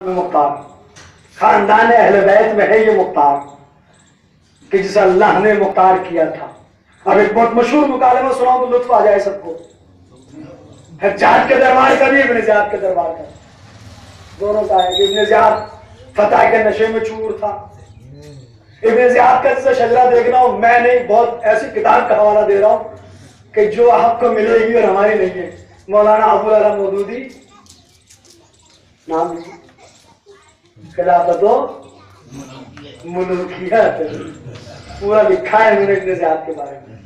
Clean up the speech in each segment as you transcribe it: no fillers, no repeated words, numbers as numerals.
मुख्तार खानदान अहले बैत में है ये मुख्तार कि जिसे अल्लाह ने मुख्तार किया था। अब एक बहुत मशहूर मुकालमा सुनाऊं तो लुत्फ आ जाए सबको। हज्जाज के दरबार का भी इब्न ज़ियाद के दरबार का दोनों का है कि इब्न ज़ियाद फतह के नशे में चूर था। इब्न ज़ियाद का जैसे शजरा देखना हो, मैं नहीं, बहुत ऐसी किताब का हवाला दे रहा हूँ कि जो आपको मिलेगी और हमारी नहीं है। मौलाना अबुल अला मौदूदी नाम खिलाफत मुल्कियत पूरा लिखा है उन्होंने इब्न ज़ियाद के बारे में।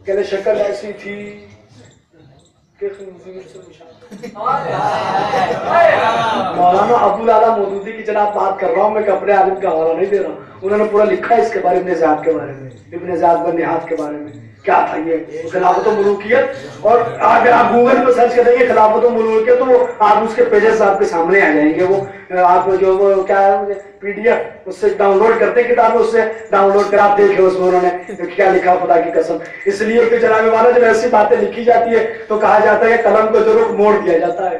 कहते शक्ल ऐसी थी कि मौलाना अबुल अला मौदूदी की जनाब बात कर रहा हूँ मैं, अपने आलिम का हवाला नहीं दे रहा हूँ। उन्होंने पूरा लिखा है इसके बारे में, इब्न ज़ियाद के बारे में, इब्न ज़ियाद बन निहात के बारे में। क्या था ये खिलाफत मुल्कियत, और अगर आप गूगल पर सर्च करेंगे खिलाफत मुल्कियत तो वो आप उसके पेजेस आपके सामने आ जाएंगे। वो आप जो वो क्या है PDF उससे डाउनलोड करते हैं किताबें, उससे डाउनलोड कर आप देखें उसमें उन्होंने क्या लिखा, खुदा की कसम। इसलिए कि जनाब वाला जब ऐसी बातें लिखी जाती है तो कहा जाता है कि कलम को जरूर मोड़ दिया जाता है,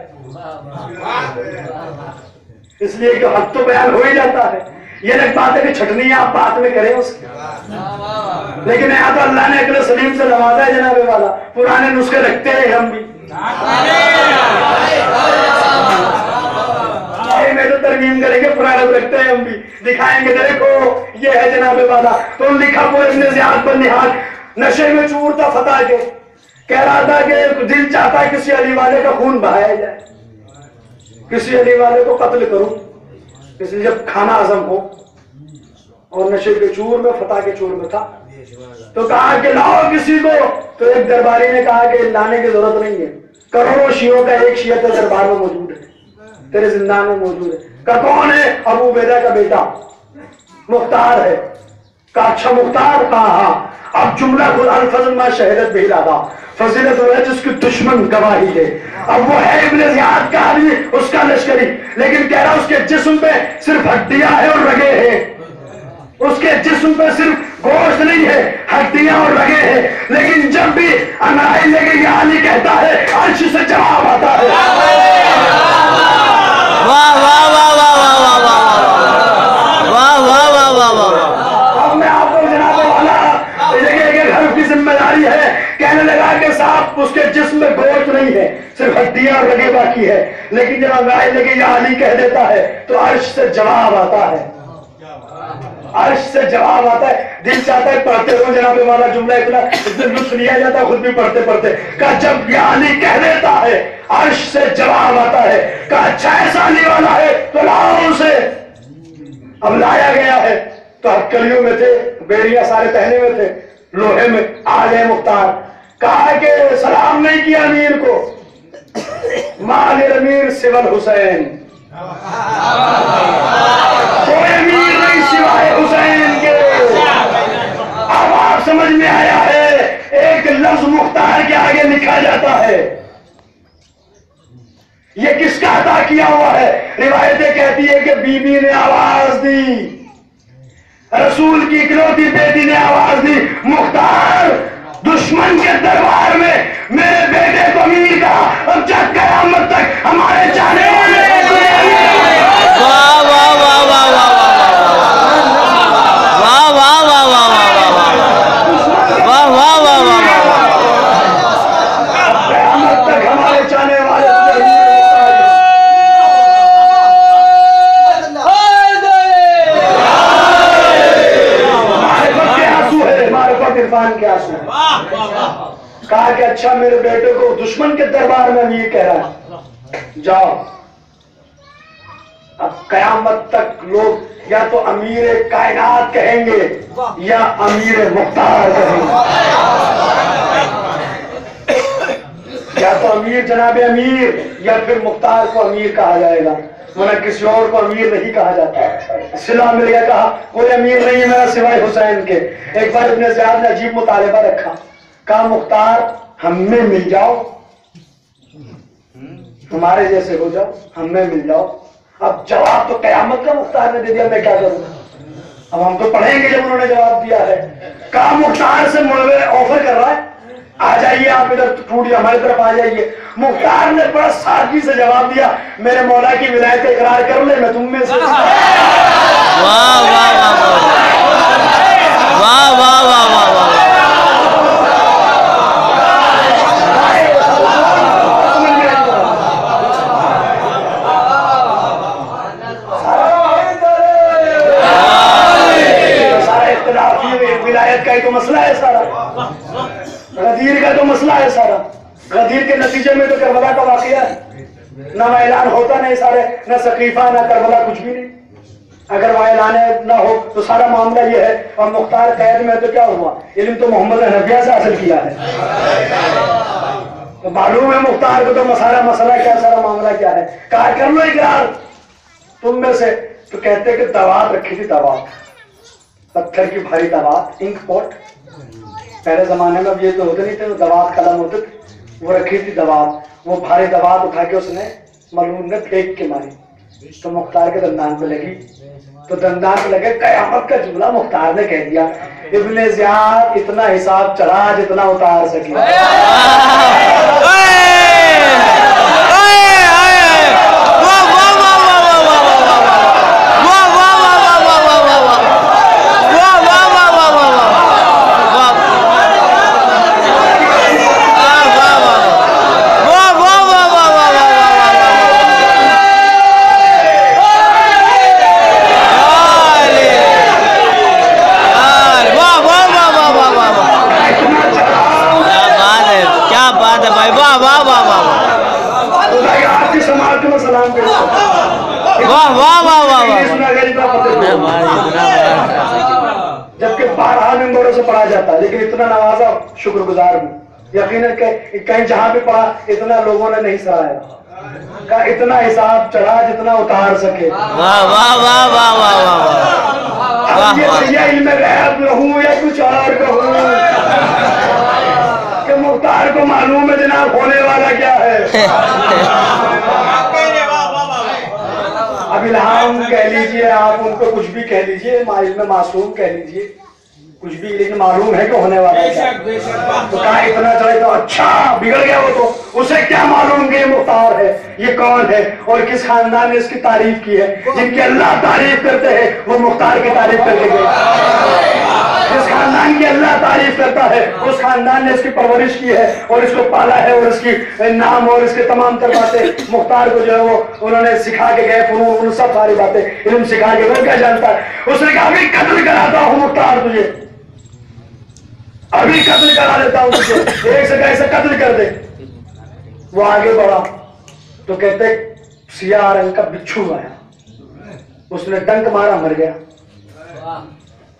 इसलिए कि हक तो बयान हो ही जाता है। ये एक बात है कि छटनी आप बात में करें उसकी, लेकिन यहाँ तो अल्लाह ने अकल सलीम से नवाजा है जनाबे वाला। पुराने नुस्खे रखते हैं हम भी, में तो तरमीम करेंगे, पुराने रखते हैं हम भी, दिखाएंगे देखो ये है जनाबे वाला। तो लिखा पूरे इब्न ज़ियाद बन निहात नशे में चूर था फतह के, कह रहा था कि दिल चाहता है किसी अली वाले का खून बहाया जाए, किसी अली वाले को कत्ल करूं। इसलिए जब खाना आजम हो और नशे के चूर में, फतह के चूर में था, तो कहा कि लाओ किसी को। तो एक दरबारी ने कहा कि लाने की जरूरत नहीं है, करोड़ों शियों का एक शिया तेरे दरबार में मौजूद है, तेरे जिंदान में मौजूद है। का कौन है? अबू उबैदा का बेटा मुख्तार है। का अच्छा मुख्तार? कहा हाँ। अब जुमला खुद अल-फज़ल मा शहीदत भी लादा, फजीलत है जिसकी दुश्मन गवाही है। अब वो है इब्न ज़ियाद का आदमी, उसका लश्करी, लेकिन कह रहा उसके जिस्म पे सिर्फ हड्डियां है और रगे हैं, उसके जिस्म पे सिर्फ गोश्त नहीं है, हड्डियां और रगे हैं। लेकिन जब भी अंगड़ाई लेके ये अली कहता है अर्श से जवाब आता है। वाह वाह वाह वाह वाह वाह वाह वाह वाह वाह वाह। अब मैं आपको जनाब वाला एक हर्फ की जिम्मेदारी है। कहने लगा कि साहब उसके जिस्म में गोश्त नहीं है, सिर्फ हड्डियां और रगे बाकी है। लेकिन जब अंगड़ाई लेके ये अली कह देता है तो अर्श से जवाब आता है, अर्श से जवाब आता है। दिल चाहता है पढ़ते रहो जनाबे वाला जुमला, इतना लुत्फ लिया जाता है खुद भी पढ़ते पढ़ते। का जब यानी कह देता है अर्श से जवाब आता है। का अच्छा ऐसा अली वाला है तो लाओ उसे। अब लाया गया है तो हथकड़ियों में थे, बेड़ियां सारे पहने हुए थे, लोहे में आ गए मुख्तार। कहा कि सलाम नहीं किया अमीर को, माल अमीर सिवल हुसैन, कोई अमीर नहीं सिवाय हुसैन के। अब आप समझ में आया है, एक लफ्ज मुख्तार के आगे लिखा जाता है, ये किसका अता किया हुआ है? रिवायतें कहती है कि बीबी ने आवाज दी, रसूल की इकलौती बेटी ने आवाज दी, मुख्तार दुश्मन के दरबार में मेरे बेटे को अमीर कहा। अब जब कयामत तक हमारे चाहने वाले कहा कि अच्छा मेरे बेटे को दुश्मन के दरबार में अमीर कह रहा है, जाओ। अब कयामत तक लोग या तो अमीर कायनात कहेंगे या अमीर मुख्तार कहेंगे, या तो अमीर जनाबे अमीर या फिर मुख्तार को अमीर कहा जाएगा, वरना किसी और को अमीर नहीं कहा जाता। सिला मिल गया, कहा कोई अमीर नहीं है मेरा सिवाय हुसैन के। एक बार इब्न ज़ियाद ने अजीब मुतालिबा रखा, कहा मुख्तार हमें मिल जाओ, हमारे जैसे हो जाओ, हमें मिल जाओ। अब जवाब तो कयामत का मुख्तार ने दे दिया, मैं क्या करूंगा? अब हम तो पढ़ेंगे जब उन्होंने जवाब दिया है। कहा मुख्तार से मुड़वे ऑफर कर रहा है, आ जाइए आप इधर, टूटिए हमारी तरफ आ जाइए। मुख्तार ने बड़ा सादगी से जवाब दिया, मेरे मौला की विलायत इकरार कर ले, मैं तुम में से। वाह वाह वाह वाह वाह वाह वाह वाह। विलायत का ही तो मसला है सारा, गदीर का तो मसला है सारा। गदीर के नतीजे में तो करबला का वाकया है, ना वह ऐलान होता नहीं सारे, ना सकीफा ना करबला, कुछ भी नहीं। अगर वह ऐलान ना हो तो सारा मामला ये है। और मुख्तार कैद में तो क्या हुआ, इल्म तो मोहम्मद हनफिया से हासिल किया है, तो मालूम है मुख्तार को तो सारा मसला क्या, सारा मामला क्या है। कहा कर लो इकरार तुम में से। तो कहते कि दवात रखी थी, दवात पत्थर की भारी दवात, इंक पॉट। पहले जमाने में अब ये तो होते नहीं थे, दवात कलम होते थे, वो रखी थी दवात। वो भारी दवात उठा के उसने मलून ने फेंक के मारी, तो मुख्तार के दंदान पे लगी। तो दंदान पे लगे, कयामत का जुमला मुख्तार ने कह दिया, इब्ने ज़ियाद इतना हिसाब चढ़ा जितना उतार सके। जबकि 12 मेंबरों से पढ़ा जाता है, लेकिन इतना नवाजा शुक्रगुजार हूँ। यकीनन कहीं जहां भी पढ़ा इतना लोगों ने नहीं सराहा का, इतना हिसाब चढ़ा जितना उतार सके। वाह वाह वाह वाह वाह वाह। ये इल्म गैब रहूं या कुछ और कहूं कि मुख्तार को मालूम है जनाब होने वाला क्या है। अब इल्हाम कह लीजिए, आप उनको कुछ भी कह लीजिए, इल्म मासूम कह लीजिए, कुछ भी, लेकिन मालूम है कि होने वाला है। तो कहा इतना चले तो अच्छा बिगड़ गया वो, तो उसे क्या मालूम कि ये मुख्तार है, ये कौन है और किस खानदान ने इसकी तारीफ की है। जिनकी अल्लाह तारीफ करते हैं वो मुख्तार की तारीफ करके गए। जिस खानदान की अल्लाह तारीफ करता है उस खानदान ने इसकी परवरिश की है और इसको पाला है, और इसकी नाम और इसके तमाम तर बातें मुख्तार को जो है वो उन्होंने सिखा के गए, उन सब सारी बातें इल्म सिखा के। वो क्या जानता है, उसने कहा अभी कत्ल कराता हूँ मुख्तार तुझे, अभी कत्ल करा देता हूं तुझे, एक से कैसे कत्ल कर दे। वो आगे बढ़ा तो कहते सियाह रंग का बिच्छू आया, उसने डंक मारा, मर गया,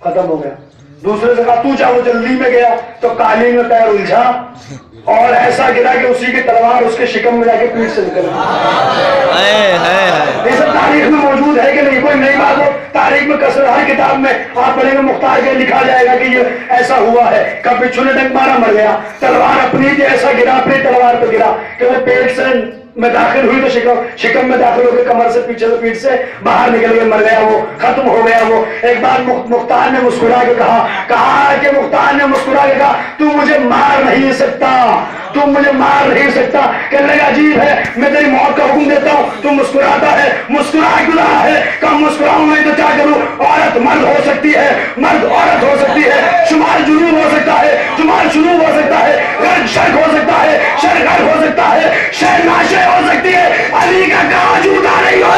खत्म हो गया। दूसरे से कहा तू चाहो, जल्दी में गया तो कालीन में पैर उलझा और ऐसा गिरा कि उसी की तलवार उसके शिकम में जाके पीठ से निकल गई। ये सब तारीख में मौजूद है कि नहीं, कोई नई बात हो तारीख में कसर, हर किताब में आप पढ़ेंगे मुख्तार के लिखा जाएगा कि ये ऐसा हुआ है। कब बिच्छू ने डंक मारा, मर गया, तलवार अपनी थी, ऐसा गिरा, अपनी तलवार पे गिरा कि वो पेट से में दाखिल हुई तो शिकम में दाखिल होकर कमर से पीछे से पीठ से बाहर निकल के मर गया, वो खत्म हो गया। वो एक बार मुख्तार ने मुस्कुरा के कहा कि मुख्तार ने मुस्कुरा के कहा तू मुझे मार नहीं सकता, तू मुझे मार नहीं सकता। कहने लगा अजीब है, मैं तेरी मौत का हुक्म देता हूँ, तू मुस्कुराता है, मुस्कुरा क्यों रहा है। कब मुस्कुराऊं मैं तो क्या करूं, औरत मर्द हो सकती है, मर्द औरत हो सकती है, शुमार जुनून हो सकता है, शुमार शुरू हो सकता है, गर्द शर्क हो सकता है, शर गर्द हो सकता है, शर नाशे हो सकती है, अली का कहा जूता नहीं हो।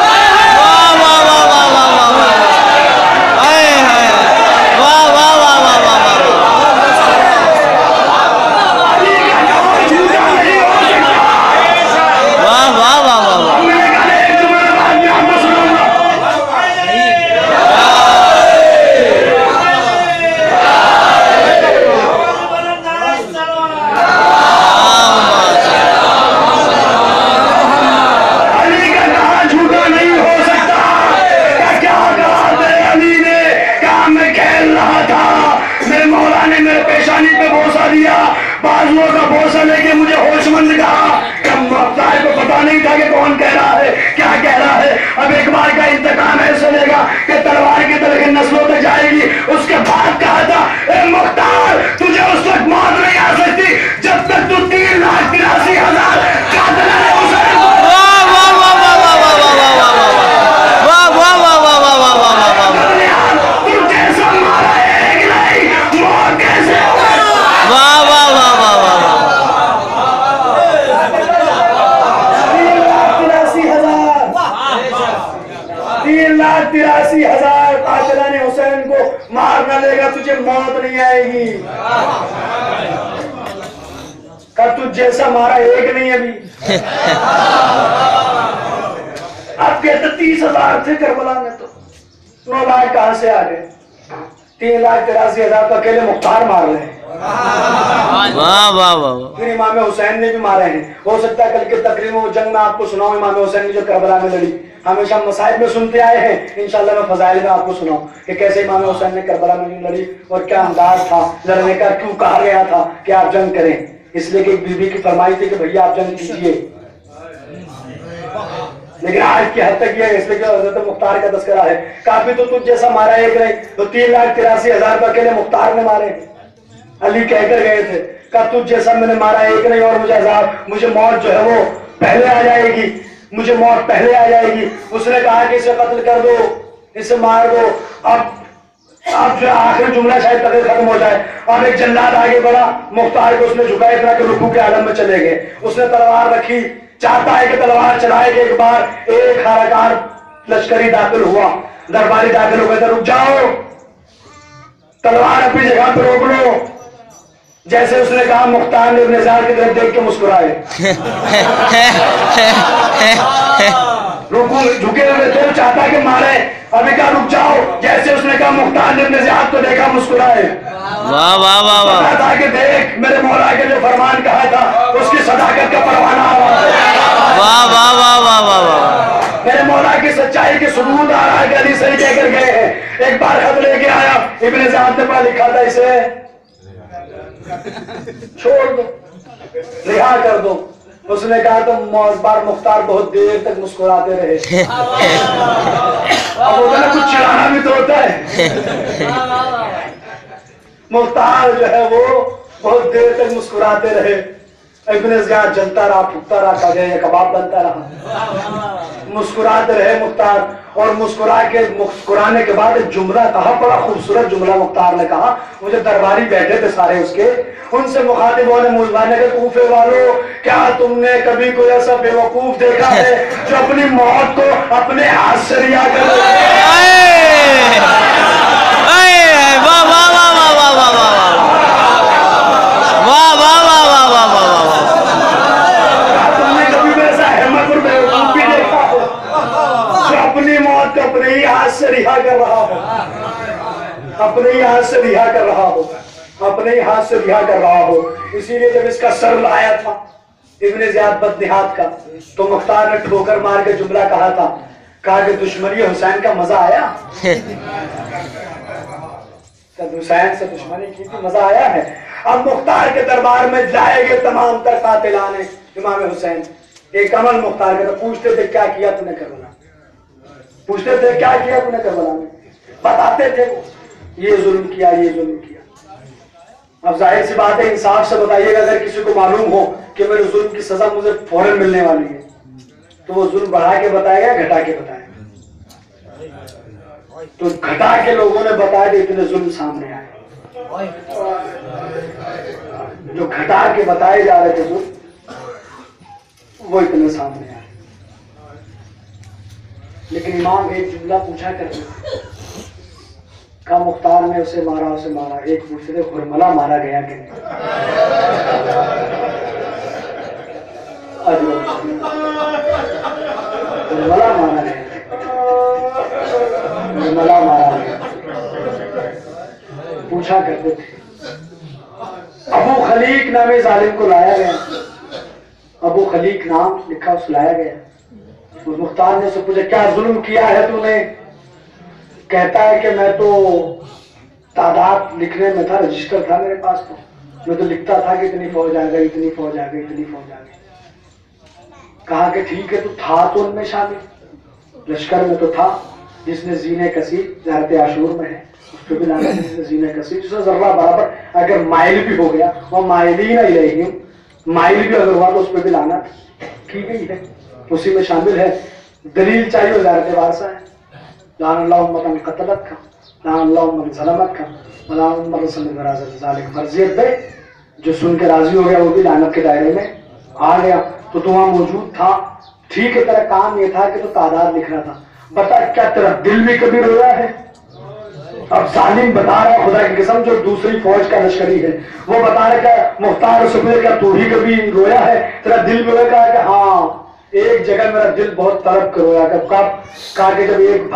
बाजुओं का बोसा लेके मुझे होशमंद कहा, मुख्तार को पता नहीं था कि कौन कह रहा है, क्या कह रहा है। अब एक बार का इंतकाम ऐसे लेगा कि तलवार की तरह नस्लों तक जाएगी। उसके बाद कहा था ए मुख्तार तुझे उस वक्त मौत नहीं आ सकती जब 3,83,000 कातिलाने हुसैन को मार न लेगा, तुझे मौत नहीं आएगी। कर तुझ जैसा मारा एक नहीं अभी। अब कहते 30,000 थे करबला में, तो 9 लाख कहां से आ गए? 3,83,000 तो अकेले मुख्तार मार रहे हैं। वाह वाह वाह। फिर इमाम हुसैन ने भी मारे हैं। हो सकता है कल के तकरीर में जंग में आपको सुनाऊं इमाम हुसैन ने जो करबला में लड़ी। हमेशा मसाइब में सुनते आए हैं, इंशाल्लाह मैं फजाइल में आपको सुनाऊं कि कैसे इमाम हुसैन ने करबला में लड़ी और क्या अंदाज था लड़ने का, क्यों कहा गया था कि आप जंग करें। इसलिए कि एक बीबी की फरमाइश थी कि भैया आप जंग कीजिए, लेकिन आज की हद तक यह इसलिए कि हज़रत मुख्तार का तस्करा है। काफी तो तुझ जैसा मारा एक नहीं, तो 3,83,000 तो अकेले मुख्तार ने मारे। अली कहकर गए थे का तुझ जैसा मैंने मारा एक नहीं, और मुझे अजाब, मुझे मौत जो है वो पहले आ जाएगी, मुझे मौत पहले आ जाएगी। उसने कहा कि इसे कत्ल कर दो, इसे मार दो। अब जो आखिरी जुमला शायद तक खत्म हो जाए। अब एक जल्लाद आगे बढ़ा, मुख्तार को उसने झुकाया इतना कि रुकू के आलम में चले गए। उसने तलवार रखी, चाहता है कि तलवार चलाए कि एक बार एक हाराकार लश्करी दाखिल हुआ, दरबारी दाखिल हो गए थे। रुक जाओ, तलवार अपनी जगह पर रोक लो। जैसे उसने कहा, मुख्तार ने इब्न ज़ियाद की तरफ देख के मुस्कुराए। रुकू, झुके हुए थे, चाहता कि मारे। अभी कहा रुक जाओ। जैसे उसने कहा, मुख्तार ने इब्न ज़ियाद को देखा, मुस्कुराए। वाह वाह वाह वाह। था कि देख मेरे मौला के जो फरमान कहा था उसकी सदाकत का परवाना आ रहा है। वाह वाह वाह वाह वाह वाह। मेरे मौला की सच्चाई के सबूत आ रहा है कि अली सही कहकर गए हैं। एक बार खत लेके आया, इब्न ज़ियाद ने पढ़ा लिखा था, इसे छोड़ दो, रिहा कर दो। उसने कहा तो बार मुख्तार बहुत देर तक मुस्कुराते रहे। अब होता है कुछ चिढ़ाना भी तो होता है। मुख्तार जो है वो बहुत देर तक मुस्कुराते रहे। इब्न ज़ियाद जलता रहा, फूकता रहा, खाने या कबाब बनता रहा। मुस्कुराते रहे मुख्तार, और मुस्कुराने के बाद एक जुमला कहा, बड़ा खूबसूरत जुमला मुख्तार ने कहा। मुझे दरबारी बैठे थे सारे उसके, उनसे मुखातिबों ने मुल्ज़ाने के कूफे वालों, क्या तुमने कभी कोई ऐसा बेवकूफ देखा है जो अपनी मौत को अपने हाथ से रिया करे? अपने ही हाथ से रिहा कर रहा हो, अपने ही हाथ से रिहा कर रहा हो, अपने ही हाथ से रिहा कर रहा हो। इसीलिए जब इसका सर लाया था इब्न ज़ियाद बदनिहात का, तो मुख्तार ने ठोकर मार के जुमला कहा था, कहा कि दुश्मनी हुसैन का मजा आया। हुसैन से दुश्मनी की थी, मजा आया है। अब मुख्तार के दरबार में जाएंगे तमाम तर कातिलाने इमाम हुसैन। एक अमल मुख्तार के, तो पूछते थे क्या किया तूने करबला, पूछते थे क्या किया तूने करबला में, बताते थे ये जुल्म किया, ये जुल्म किया। अब जाहिर सी बात है, इंसाफ से बताइएगा, अगर किसी को मालूम हो कि मेरे जुल्म की सजा मुझे फौरन मिलने वाली है, तो वो जुल्म बढ़ा के बताएगा, घटा के बताएगा? तो घटा के लोगों ने बताया कि इतने जुल्म सामने आए। जो घटा के बताए जा रहे थे जुल्म, वो इतने सामने आए। लेकिन इमाम एक जुमला पूछा करते का, मुख्तार ने उसे मारा, उसे मारा। एक पूछते थे खुरमला मारा गया कि नहीं? खुरमला मारा गया, खुरमला मारा गया, पूछा करते थे। अबू खलीक नामे जालिम को लाया गया, अबू खलीक नाम लिखा उस लाया गया। उस मुख्तार ने से पूछा क्या जुल्म किया है तूने? कहता है कि मैं तो तादाद लिखने में था, रजिस्टर था मेरे पास, तो मैं तो लिखता था कि इतनी फौज आ गई, इतनी फौज आ गई, इतनी फौज आ गई। कहा कि ठीक है, तो था तो उनमें शामिल, लश्कर में तो था। जिसने जीने कसी ज़हरत आशूर में है उस पर भी लाना, जिसने जीने कसी, जिसने जर्रा बराबर अगर माइल भी हो गया, और माइल ही नहीं रहेगी, माइल भी अगर हुआ तो उस पर भी लाना की गई है, उसी में शामिल है। दलील चाहिए ज़हरत वारसा है। फर्जियत दे, जो सुन के राजी हो गया वो भी लानत के दायरे में आ गया। तो वहां मौजूद था। ठीक है, तेरा काम ये था कि तो तादाद लिख रहा था। बता क्या तेरा दिल भी कभी रोया है? अब जालिम बता रहा है, खुदा की कसम, जो दूसरी फौज का लश्करी है, वो बता रहा है मुख्तार सुबह क्या तू ही कभी रोया है? तेरा दिल भी रोया? कहा कि हाँ, एक जगह मेरा दिल बहुत तड़प कर रोया। कब? कहा कि जब एक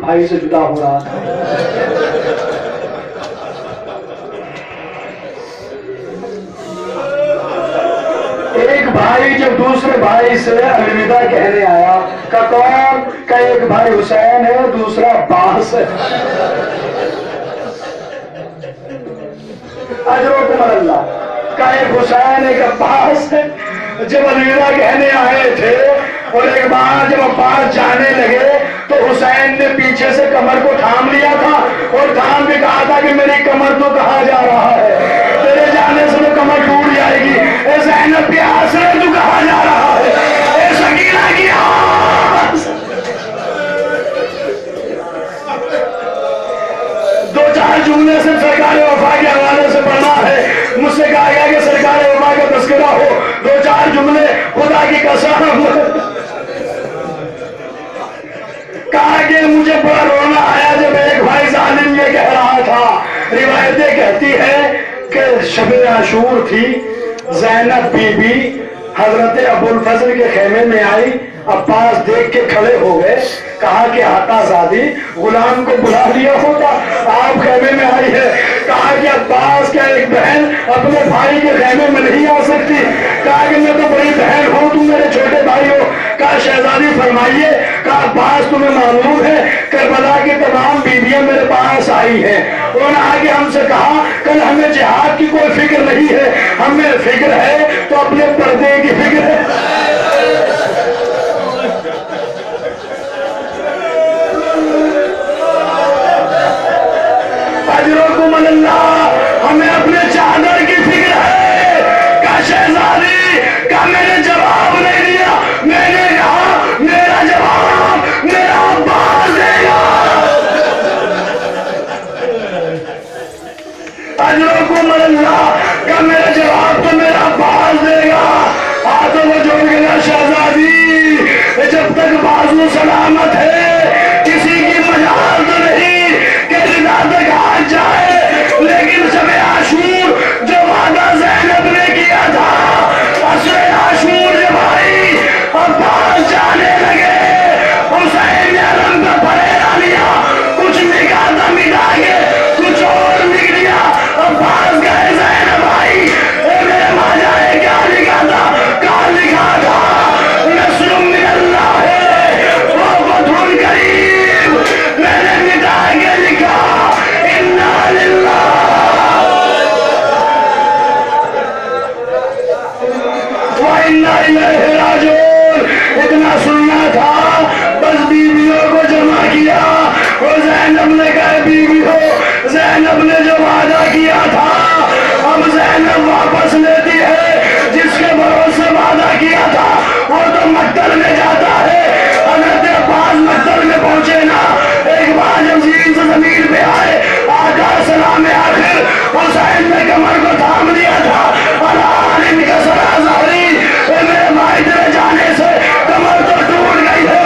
भाई से जुदा हो रहा था। एक भाई जब दूसरे भाई से अलविदा कहने आया, का कौन? का एक भाई हुसैन है, दूसरा अब्बास है। अजरुल्लाह का एक हुसैन, एक अब्बास है। जब अलविदा कहने आए थे और एक बार जब अब्बास जाने लगे तो हुसैन ने पीछे से कमर को थाम लिया था और थाम के कहा था कि मेरी कमर तो कहाँ जा रहा है? तेरे जाने से तो कमर टूट जाएगी। ए ज़ैनब के आसरे तू कहाँ जा रहा है? ए सकीना की आस। दो चार जुमले से सरकार वफा के हवाले से पढ़ना है। मुझसे कहा गया कि सरकार वफा का तस्करा हो, दो चार जुमले खुदा की कसम। कहा कि मुझे बड़ा रोना आया जब एक भाई जालिम ये कह रहा था। रिवायतें कहती है कि शब आशूर थी, ज़ैनब बीबी हजरत अबुल फजल के खेमे में आई। अब्बास देख के खड़े हो गए, कहा कि आताजादी गुलाम को बुला लिया होता, आप खेमे में आई है। कहा कि अब्बास क्या एक बहन अपने भाई के खेमे में नहीं आ सकती? कहा कि मैं तो बड़ी बहन हूँ, तुम मेरे छोटे भाई हो। कहा शहजादी फरमाइए। कहा अब्बास तुम्हें मालूम है करबला की तमाम बीबियां मेरे पास आई हैं, उन्होंने आगे हमसे कहा कल हमें जिहाद की कोई फिक्र नहीं है, हमें फिक्र है तो अपने पर्दे की फिक्र है। हमें अपने चादर की फिक्र है। का शहजादी का मैंने जवाब नहीं दिया, मैंने कहा मेरा जवाब मेरा अब्बास देगा। का मेरा जवाब तो मेरा अब्बास देगा। हाथों को जोड़ के शहजादी, जब तक बाजू सलामत है किसी की मजाल तो नहीं कि रिदा तक हाथ जाए। लेकिन शब आशूर जो वादा ज़ैनब ने किया था, असरे आशूर जब आई अब्बास जाने लगे, हुसैन ने अलम पे परेरा लिया, कुछ लिखा था मिटा के कुछ और लिख दिया। अब्बास गए, ज़ैनब आई, मेरे माजाए क्या लिखा था? क्या लिखा था? नस्रुम मिनल्लाह है वो फतहुल करीम। मैंने मिटा के लिखा इन्ना लिल्लाह व इन्ना इलैहि राजिऊन। इतना सुनना था, बस बीवियों को जमा किया और ज़ैनब ने कहा बीवी हो, ज़ैनब ने जो वादा किया था अब ज़ैनब वापस लेती है। जिसके भरोसे वादा किया था वो तो मक्तल में जाता है। हज़रत अब्बास मक्तल में पहुंचे ना, एक बार जब ज़मीन से जमीन पे आए, आका सलाम आखिर हुसैन ने कमर को थाम दिया था। मेरे भाई तेरे जाने से कमर तो टूट गई है।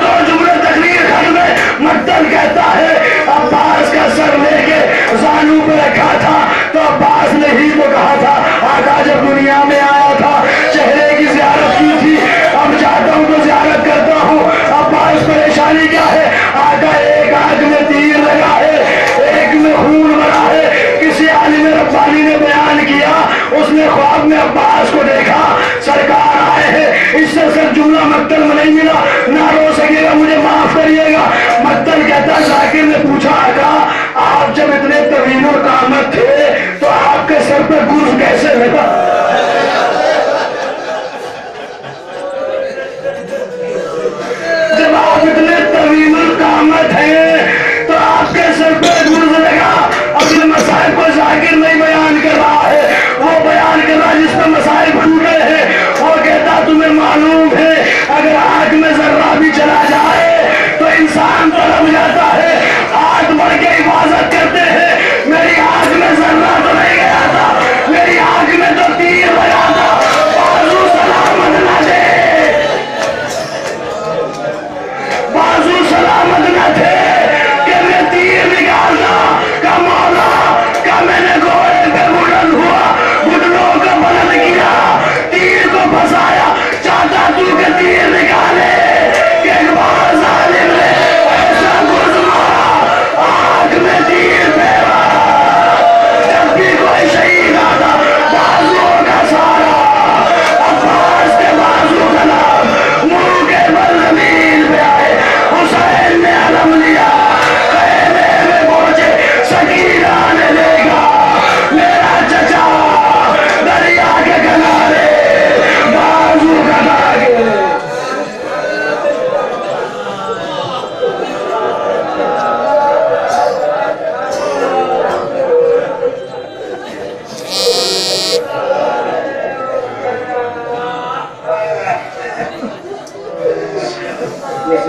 दो जुमले तकरीर घर में मक्तल कहता है अब्बास का सर लेके जानू पे रखा था तो अब्बास ने ही तो कहा था आका जब दुनिया में आया था चेहरे की ज़ियारत की थी, अब जाता हूँ तो ज़ियारत करता हूँ। अब्बास परेशानी क्या है? आका एक आंख में तीर लगा है, एक में खून भरा है। किसी आलिम रब्बानी ने बयान किया, उसने ख्वाब में अब्बास को देखा, सरकार आए हैं, इससे सिर्फ जुमला मक्तल में नहीं मिला, ना रो सकेगा, मुझे माफ करिएगा। मक्तल कहता जाकिर ने पूछा आका आप जब इतने तवील और कामत थे तो आपके सर पे गुर्ज कैसे लगा? जब आप इतने तवील और कामत हैं तो आपके सर पे गुर्ज लगा। अपने मसाइब को जाकिर नहीं बयान कर रहा है, वो बयान कर रहा है जिसमें मसाइब टूटे हैं। वो कहता तुम्हें मालूम है अगर आग में जर्रा भी चला जाए तो इंसान तड़प जाता है, हाथ बढ़ के हिफाजत करते हैं। मेरी आग में जर्रा तो नहीं गया था, मेरी आग में तो तीर Yes,